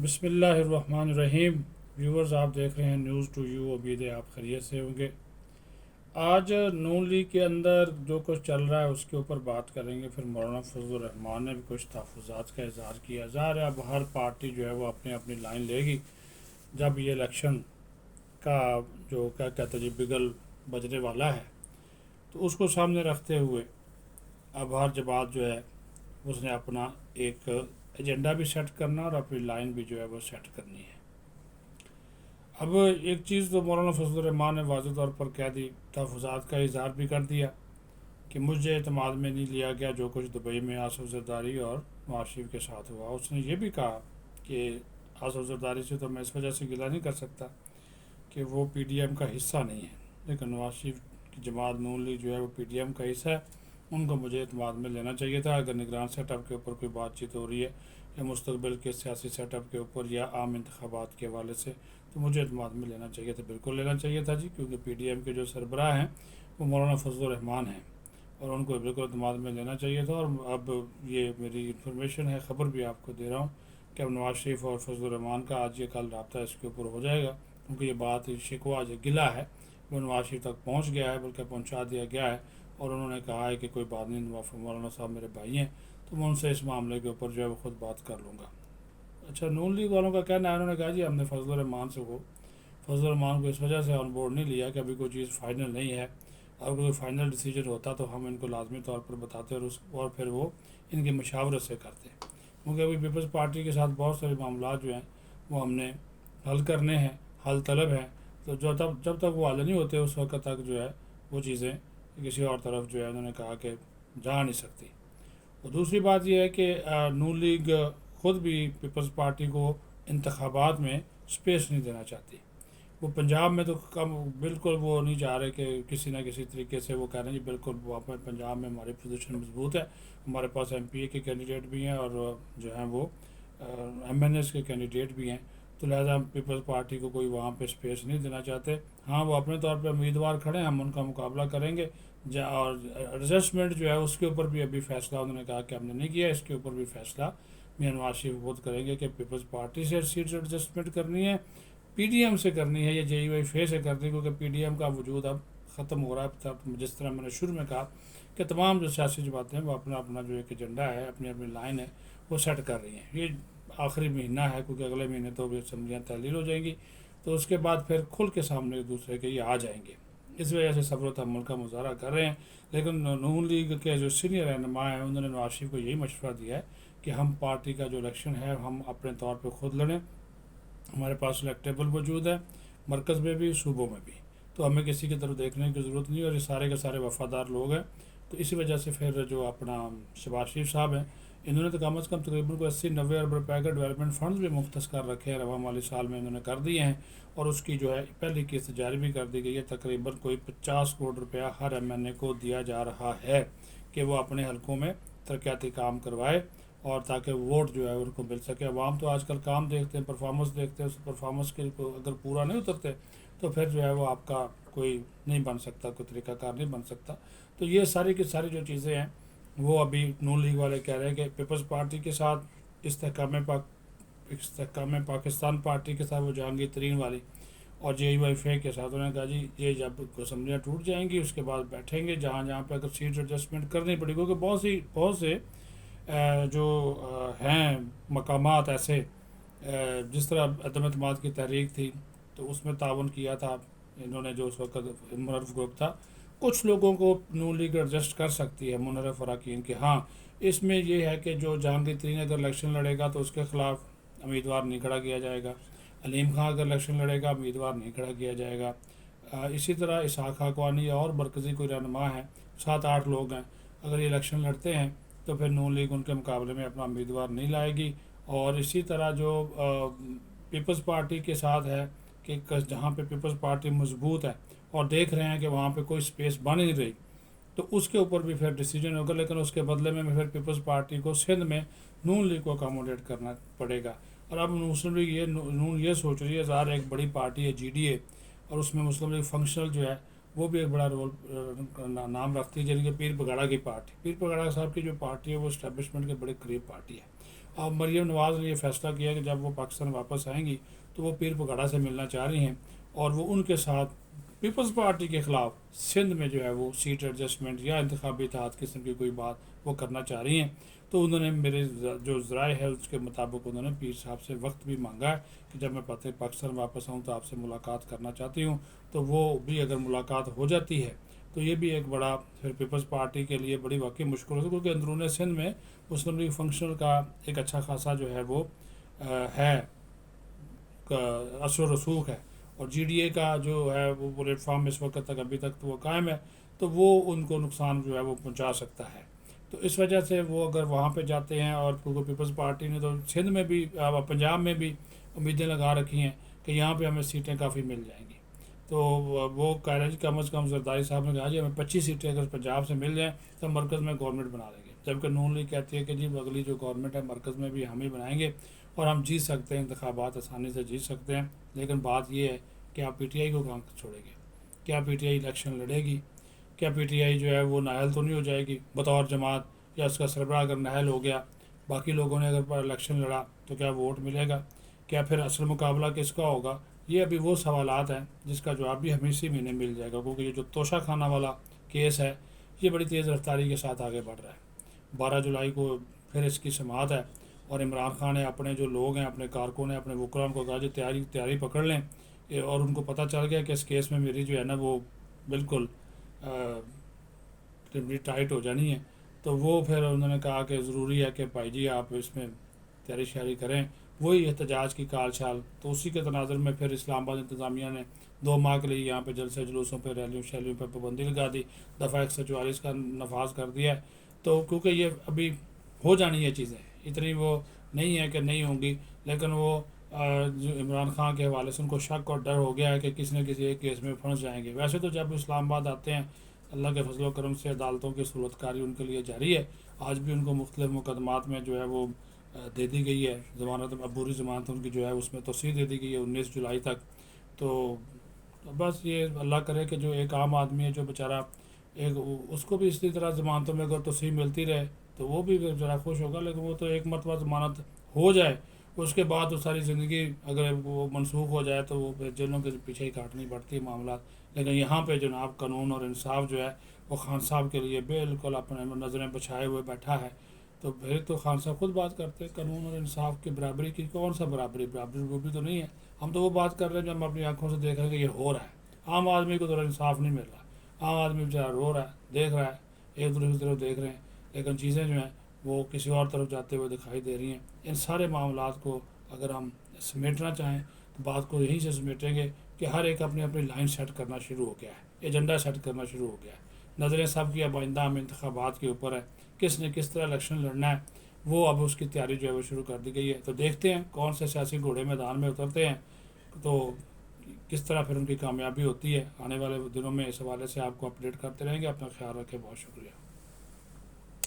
بسم اللہ الرحمن الرحیم۔ ویورز، آپ دیکھ رہے ہیں نیوز ٹو یو۔ امید ہے آپ خیریت سے ہوں گے۔ آج نون لیگ کے اندر جو کچھ چل رہا ہے اس کے اوپر بات کریں گے۔ پھر مولانا فضل الرحمان نے بھی کچھ تحفظات کا اظہار کیا۔ ظاہر ہے اب ہر پارٹی جو ہے وہ اپنی اپنی لائن لے گی جب یہ الیکشن کا جو کیا کہتے ہیں جی بگل بجنے والا ہے، تو اس کو سامنے رکھتے ہوئے اب ہر جماعت جو ہے اس نے اپنا ایک ایجنڈا بھی سیٹ کرنا اور اپنی لائن بھی جو ہے وہ سیٹ کرنی ہے۔ اب ایک چیز تو مولانا فضل الرحمان نے واضح طور پر کہہ دی، تحفظات کا اظہار بھی کر دیا کہ مجھے اعتماد میں نہیں لیا گیا جو کچھ دبئی میں آصف زرداری اور نواز شریف کے ساتھ ہوا۔ اس نے یہ بھی کہا کہ آصف زرداری سے تو میں اس وجہ سے گلہ نہیں کر سکتا کہ وہ پی ڈی ایم کا حصہ نہیں ہے، لیکن نواز شریف کی جماعت نون لیگ جو ہے وہ پی ڈی ایم کا حصہ ہے، ان کو مجھے اعتماد میں لینا چاہیے تھا۔ اگر نگران سیٹ اپ کے اوپر کوئی بات چیت ہو رہی ہے یا مستقبل کے سیاسی سیٹ اپ کے اوپر یا عام انتخابات کے حوالے سے، تو مجھے اعتماد میں لینا چاہیے تھا، بالکل لینا چاہیے تھا جی، کیونکہ پی ڈی ایم کے جو سربراہ ہیں وہ مولانا فضل الرحمان ہیں اور ان کو بالکل اعتماد میں لینا چاہیے تھا۔ اور اب یہ میری انفارمیشن ہے، خبر بھی آپ کو دے رہا ہوں کہ اب نواز شریف اور فضل الرحمان کا آج یا کل رابطہ اس کے اوپر ہو جائے گا، کیونکہ یہ بات شکوہ جو گلہ ہے وہ نواز شریف تک پہنچ گیا ہے، بلکہ پہنچا دیا گیا ہے، اور انہوں نے کہا ہے کہ کوئی بات نہیں، مولانا صاحب میرے بھائی ہیں تو میں ان سے اس معاملے کے اوپر جو ہے وہ خود بات کر لوں گا۔ اچھا، نون لیگ والوں کا کہنا ہے، انہوں نے کہا جی ہم نے فضل الرحمان کو اس وجہ سے آن بورڈ نہیں لیا کہ ابھی کوئی چیز فائنل نہیں ہے، اگر کوئی فائنل ڈیسیجن ہوتا تو ہم ان کو لازمی طور پر بتاتے اور پھر وہ ان کی مشاورت سے کرتے، کیونکہ ابھی پیپلز پارٹی کے ساتھ بہت سارے معاملات جو ہیں وہ ہم نے حل کرنے ہیں، حل طلب ہیں، تو جب تک وہ حل نہیں ہوتے اس وقت تک جو ہے وہ چیزیں کسی اور طرف جو ہے انہوں نے کہا کہ جا نہیں سکتی۔ اور دوسری بات یہ ہے کہ نون لیگ خود بھی پیپلز پارٹی کو انتخابات میں سپیس نہیں دینا چاہتی۔ وہ پنجاب میں تو بالکل وہ نہیں چاہ رہے کہ کسی نہ کسی طریقے سے وہ کہہ رہے ہیں جی بالکل وہ پنجاب میں ہماری پوزیشن مضبوط ہے، ہمارے پاس ایم پی اے کے کینڈیڈیٹ بھی ہیں اور جو ہیں وہ ایم این ایس کے کینڈیڈیٹ بھی ہیں، تو لہٰذا ہم پیپلز پارٹی کو کوئی وہاں پہ سپیس نہیں دینا چاہتے۔ ہاں، وہ اپنے طور پہ امیدوار کھڑے ہیں، ہم ان کا مقابلہ کریں گے، اور ایڈجسٹمنٹ جو ہے اس کے اوپر بھی ابھی فیصلہ انہوں نے کہا کہ ہم نے نہیں کیا، اس کے اوپر بھی فیصلہ میاں نواز شریف خود کریں گے کہ پیپلز پارٹی سے سیٹس ایڈجسٹمنٹ کرنی ہے، پی ڈی ایم سے کرنی ہے یا جے یو آئی فے سے کرنی ہے، کیونکہ پی ڈی ایم کا وجود اب ختم ہو رہا ہے۔ جس طرح میں نے شروع میں کہا کہ تمام جو سیاسی جماعتیں ہیں وہ اپنا اپنا جو ایک ایجنڈا ہے، اپنی اپنی لائن ہے وہ سیٹ کر رہی ہیں۔ یہ آخری مہینہ ہے، کیونکہ اگلے مہینے تو بھی اسمبلیاں تحلیل ہو جائیں گی، تو اس کے بعد پھر کھل کے سامنے ایک دوسرے کے یہ آ جائیں گے۔ اس وجہ سے صبر و تحمل کا مظاہرہ کر رہے ہیں، لیکن نون لیگ کے جو سینئر رہنما ہیں انہوں نے نواز شریف کو یہی مشورہ دیا ہے کہ ہم پارٹی کا جو الیکشن ہے ہم اپنے طور پہ خود لڑیں، ہمارے پاس الیکٹیبل وجود ہے، مرکز میں بھی صوبوں میں بھی، تو ہمیں کسی کی طرف دیکھنے کی ضرورت نہیں، اور یہ سارے کے سارے وفادار لوگ ہیں۔ تو اسی وجہ سے پھر جو اپنا شہباز شریف صاحب ہیں انہوں نے تو کم از کم تقریباً کوئی 80-90 ارب روپے کا ڈیولپمنٹ فنڈز بھی مختص کر رکھے ہیں، رواں مالی سال میں انہوں نے کر دیے ہیں، اور اس کی جو ہے پہلی قسط جاری بھی کر دی گئی ہے۔ تقریباً کوئی 50 کروڑ روپیہ ہر ایم این اے کو دیا جا رہا ہے کہ وہ اپنے حلقوں میں ترقیاتی کام کروائے، اور تاکہ ووٹ جو ہے ان کو مل سکے۔ عوام تو آج کل کام دیکھتے ہیں، پرفارمنس دیکھتے ہیں، اس پرفارمنس کے اگر پورا نہیں اترتے تو پھر جو ہے وہ آپ کا کوئی نہیں بن سکتا، کوئی طریقہ کار نہیں بن سکتا۔ تو یہ ساری کی ساری جو چیزیں ہیں وہ ابھی نون لیگ والے کہہ رہے ہیں کہ پیپلز پارٹی کے ساتھ استحکام پاکستان پارٹی کے ساتھ وہ جہانگیر ترین والی اور جے یو آئی فے کے ساتھ، انہوں نے کہا جی یہ جب اسمبلیاں ٹوٹ جائیں گی اس کے بعد بیٹھیں گے جہاں پہ اگر سیٹ ایڈجسٹمنٹ کرنی پڑے، کیونکہ بہت سے جو ہیں مقامات ایسے، جس طرح عدم اعتماد کی تحریک تھی تو اس میں تعاون کیا تھا انہوں نے، جو اس وقت منرف گروپ تھا، کچھ لوگوں کو نون لیگ ایڈجسٹ کر سکتی ہے منرف اراکین کے۔ ہاں، اس میں یہ ہے کہ جو جہانگیر ترین اگر الیکشن لڑے گا تو اس کے خلاف امیدوار نہیں کھڑا کیا جائے گا، علیم خان اگر الیکشن لڑے گا امیدوار نہیں کھڑا کیا جائے گا، اسی طرح اسحاق حقانی اور مرکزی کوئی رہنما ہیں، 7-8 لوگ ہیں، اگر یہ الیکشن لڑتے ہیں تو پھر نون لیگ ان کے مقابلے میں اپنا امیدوار نہیں لائے گی۔ اور اسی طرح جو پیپلز پارٹی کے ساتھ ہے کہ جہاں پہ پیپلز پارٹی مضبوط ہے اور دیکھ رہے ہیں کہ وہاں پہ کوئی سپیس بن نہیں رہی، تو اس کے اوپر بھی پھر ڈیسیجن ہوگا، لیکن اس کے بدلے میں پھر پیپلز پارٹی کو سندھ میں نون لیگ کو اکاموڈیٹ کرنا پڑے گا۔ اور اب مسلم لیگ نون یہ سوچ رہی ہے، ظاہر ایک بڑی پارٹی ہے جی ڈی اے، اور اس میں مسلم لیگ فنکشنل جو ہے وہ بھی ایک بڑا رول نام رکھتی ہے، جن کے پیر بگاڑا کی پارٹی، پیر بگاڑا صاحب کی جو پارٹی ہے وہ اسٹیبلشمنٹ کے بڑے قریب پارٹی ہے، اب مریم نواز نے یہ فیصلہ کیا کہ جب وہ پاکستان واپس آئیں گی تو وہ پیر پگاڑا سے ملنا چاہ رہی ہیں، اور وہ ان کے ساتھ پیپلز پارٹی کے خلاف سندھ میں جو ہے وہ سیٹ ایڈجسٹمنٹ یا انتخابی اتحاد قسم کی کوئی بات وہ کرنا چاہ رہی ہیں۔ تو انہوں نے میرے جو ذرائع ہے اس کے مطابق انہوں نے پیر صاحب سے وقت بھی مانگا ہے کہ جب میں پاکستان واپس آؤں تو آپ سے ملاقات کرنا چاہتی ہوں، تو وہ بھی اگر ملاقات ہو جاتی ہے تو یہ بھی ایک بڑا پھر پیپلز پارٹی کے لیے بڑی واقعی مشکل ہوتی ہے، کیونکہ اندرون سندھ میں مسلم لیگ فنکشنل کا ایک اچھا خاصا جو ہے وہ ہے اثر و رسوخ ہے، اور جی ڈی اے کا جو ہے وہ پلیٹ فارم اس وقت تک ابھی تک تو وہ قائم ہے، تو وہ ان کو نقصان جو ہے وہ پہنچا سکتا ہے۔ تو اس وجہ سے وہ اگر وہاں پہ جاتے ہیں، اور پیپلز پارٹی نے تو سندھ میں بھی پنجاب میں بھی امیدیں لگا رکھی ہیں کہ یہاں پہ ہمیں سیٹیں کافی مل جائیں گی، تو وہ کہہ رہے ہیں کم از کم زرداری صاحب نے کہا جی ہمیں 25 سیٹیں اگر پنجاب سے مل جائیں تو مرکز میں گورنمنٹ بنا لیں گے، جبکہ نون لیگ کہتی ہے کہ جی اگلی جو گورنمنٹ ہے مرکز میں بھی ہم ہی بنائیں گے اور ہم جیت سکتے ہیں، انتخابات آسانی سے جیت سکتے ہیں۔ لیکن بات یہ ہے کہ آپ پی ٹی آئی کو کہاں چھوڑیں گے؟ کیا پی ٹی آئی الیکشن لڑے گی؟ کیا پی ٹی آئی جو ہے وہ نااہل تو نہیں ہو جائے گی بطور جماعت، یا اس کا سربراہ اگر نااہل ہو گیا، باقی لوگوں نے اگر الیکشن لڑا تو کیا ووٹ ملے گا؟ کیا پھر اصل مقابلہ کس کا ہوگا؟ یہ ابھی وہ سوالات ہیں جس کا جواب بھی ہمیں اسی مہینے مل جائے گا، کیونکہ یہ جو توشہ خانہ والا کیس ہے یہ بڑی تیز رفتاری کے ساتھ آگے بڑھ رہا ہے۔ 12 جولائی کو پھر اس کی سماعت ہے، اور عمران خان نے اپنے جو لوگ ہیں، اپنے کارکن ہیں، اپنے وکرام کو کہا جو تیاری پکڑ لیں، اور ان کو پتہ چل گیا کہ اس کیس میں میری جو ہے نا وہ بالکل ٹائٹ ہو جانی ہے، تو وہ پھر انہوں نے کہا کہ ضروری ہے کہ بھائی جی آپ اس میں تیاری شیاری کریں، وہی احتجاج کی کال چھال۔ تو اسی کے تناظر میں پھر اسلام آباد انتظامیہ نے 2 ماہ کے لیے یہاں پہ جلسے جلوسوں پہ ریلیوں شیلیوں پہ پابندی لگا دی، دفعہ 144 کا نفاذ کر دیا ہے۔ تو کیونکہ یہ ابھی ہو جانی ہے چیزیں، اتنی وہ نہیں ہے کہ نہیں ہوں گی، لیکن وہ جو عمران خان کے حوالے سے ان کو شک اور ڈر ہو گیا ہے کہ کسی نہ کسی ایک کیس میں پھنس جائیں گے۔ ویسے تو جب اسلام آباد آتے ہیں اللہ کے فضل و کرم سے عدالتوں کی سہولت کاری ان کے لیے جاری ہے، آج بھی ان کو مختلف مقدمات میں جو ہے وہ دے دی گئی ہے ضمانت، عبوری ضمانت ان کی جو ہے اس میں توسیع دے دی گئی ہے 19 جولائی تک۔ تو بس یہ اللہ کرے کہ جو ایک عام آدمی ہے جو بیچارہ ایک اس کو بھی اسی طرح ضمانتوں میں اگر توسیع ملتی رہے تو وہ بھی ذرا خوش ہوگا، لیکن وہ تو ایک مرتبہ ضمانت ہو جائے اس کے بعد تو ساری زندگی اگر وہ منسوخ ہو جائے تو وہ پھر جیلوں کے پیچھے ہی کاٹنی پڑتی ہے معاملات۔ لیکن یہاں پہ جناب قانون اور انصاف جو ہے وہ خان صاحب کے لیے بالکل اپنے نظریں بچھائے ہوئے بیٹھا ہے، تو پھر تو خان صاحب خود بات کرتے ہیں قانون اور انصاف کی برابری کی، کون سا برابری وہ بھی تو نہیں ہے، ہم تو وہ بات کر رہے ہیں جو ہم اپنی آنکھوں سے دیکھ رہے ہیں کہ یہ ہو رہا ہے۔ عام آدمی کو تو انصاف نہیں مل رہا، عام آدمی بیچارہ رو رہا ہے، دیکھ رہا ہے، ایک دوسرے کی طرف دیکھ رہے ہیں، لیکن چیزیں جو ہیں وہ کسی اور طرف جاتے ہوئے دکھائی دے رہی ہیں۔ ان سارے معاملات کو اگر ہم سمیٹنا چاہیں تو بات کو یہیں سے سمیٹیں گے کہ ہر ایک اپنی اپنی لائن سیٹ کرنا شروع ہو گیا ہے، ایجنڈا سیٹ کرنا شروع ہو گیا ہے، نظریں سب کی اب آئندہ میں انتخابات کے اوپر ہے، کس نے کس طرح الیکشن لڑنا ہے، وہ اب اس کی تیاری جو ہے وہ شروع کر دی گئی ہے۔ تو دیکھتے ہیں کون سے سیاسی گھوڑے میدان میں اترتے ہیں، تو کس طرح پھر ان کی کامیابی ہوتی ہے۔ آنے والے دنوں میں اس حوالے سے آپ کو اپڈیٹ کرتے رہیں گے۔ اپنا خیال رکھیں، بہت شکریہ۔